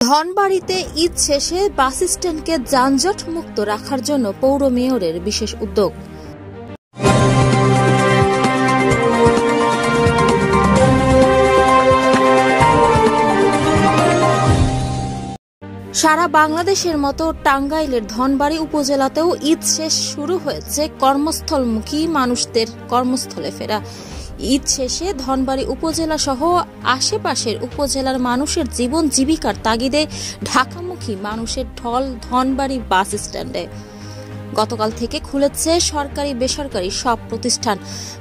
ধনবাড়িতে ঈদ শেষে বাস স্ট্যান্ডকে যানজট মুক্ত রাখার জন্য পৌর মেয়রের বিশেষ উদ্যোগ। সারা বাংলাদেশের মতো টাঙ্গাইলের ধনবাড়ি উপজেলাতেও ঈদ শেষ শুরু হয়েছে কর্মস্থলমুখী মানুষদের কর্মস্থলে ফেরা। ঈদ শেষে ধনবাড়ি উপজেলা সহ আশেপাশের উপজেলার মানুষের জীবন জীবিকার তাগিদে ঢাকামুখী মানুষের ঢল ধনবাড়ি বাস স্ট্যান্ডে। গতকাল থেকে খুলেছে সরকারি বেসরকারি সব প্রতিষ্ঠান।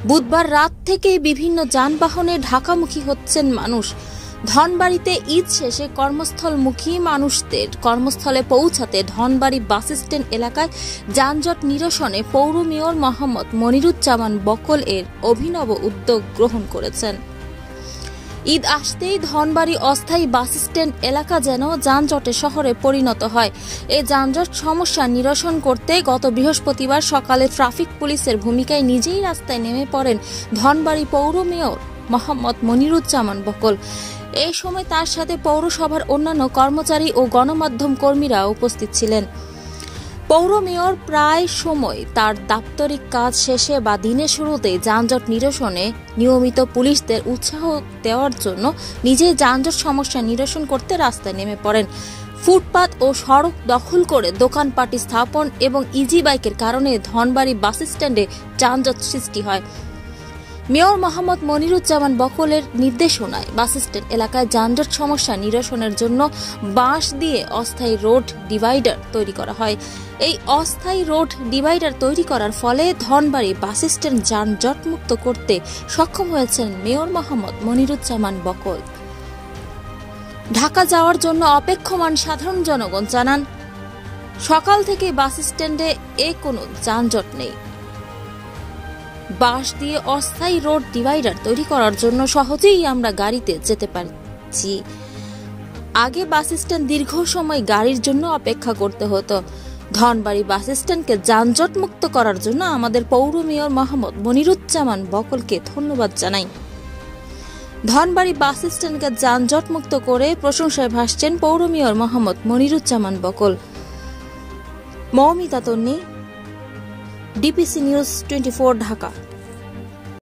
বুধবার রাত থেকে বিভিন্ন যানবাহনে ঢাকামুখী হচ্ছেন মানুষ। ধনবাড়িতে ঈদ শেষে কর্মস্থলমুখী মানুষদের কর্মস্থলে পৌঁছাতে ধনবাড়ি বাস স্ট্যান্ড এলাকায় যানজট নিরসনে পৌর মেয়র মোহাম্মদ মনিরুজ্জামান বকল এর অভিনব উদ্যোগ গ্রহণ করেছেন। ঈদ আসতেই ধনবাড়ি অস্থায়ী বাস স্ট্যান্ড এলাকা যেন যানজটে শহরে পরিণত হয়। এই যানজট সমস্যা নিরসন করতে গত বৃহস্পতিবার সকালে ট্রাফিক পুলিশের ভূমিকায় নিজেই রাস্তায় নেমে পড়েন ধনবাড়ি পৌর মেয়র মোহাম্মদ মনিরুজ্জামান বকল। এই সময় তার সাথে পৌরসভার অন্যান্য কর্মচারী ও গণমাধ্যম কর্মীরা উপস্থিত ছিলেন। পৌর মেয়র প্রায় সময় তার দাপ্তরিক কাজ শেষে বা দিনের শুরুতে যানজট নিরসনে নিয়মিত পুলিশদের উৎসাহ দেওয়ার জন্য নিজেই যানজট সমস্যা নিরসন করতে রাস্তায় নেমে পড়েন। ফুটপাত ও সড়ক দখল করে দোকানপাটি স্থাপন এবং ইজি বাইকের কারণে ধনবাড়ি বাস স্ট্যান্ডে যানজট সৃষ্টি হয়। মেয়র মোহাম্মদ মনিরুজ্জামান বকলের নির্দেশনায় বাস স্ট্যান্ড এলাকায় যানজট সমস্যা নিরসনের জন্য বাঁশ দিয়ে অস্থায়ী রোড ডিভাইডার তৈরি করা হয়। এই অস্থায়ী রোড ডিভাইডার তৈরি করার ফলে ধনবাড়ি বাস স্ট্যান্ড যানজট মুক্ত করতে সক্ষম হয়েছেন মেয়র মোহাম্মদ মনিরুজ্জামান বকল। ঢাকা যাওয়ার জন্য অপেক্ষমান সাধারণ জনগণ জানান, সকাল থেকে বাস স্ট্যান্ডে কোনো যানজট নেই। বাঁশ দিয়ে অস্থায়ী রোড ডিভাইডার তৈরি করার জন্য সহজেই আমরা গাড়িতে যেতে পারছি। আগে বাস স্ট্যান্ড দীর্ঘ সময় গাড়ির জন্য অপেক্ষা করতে হতো। ধনবাড়ি বাস স্ট্যান্ডকে যানজট মুক্ত করার জন্য আমাদের পৌর মেয়র মোহাম্মদ মনিরুজ্জামান বকলকে ধন্যবাদ জানাই। ধনবাড়ি বাস স্ট্যান্ডকে যানজট মুক্ত করে প্রশংসায় ভাসছেন পৌর মেয়র মোহাম্মদ মনিরুজ্জামান বকল। মৌমিতা তন্নি, ডিপিসি নিউজ 24 ঢাকা।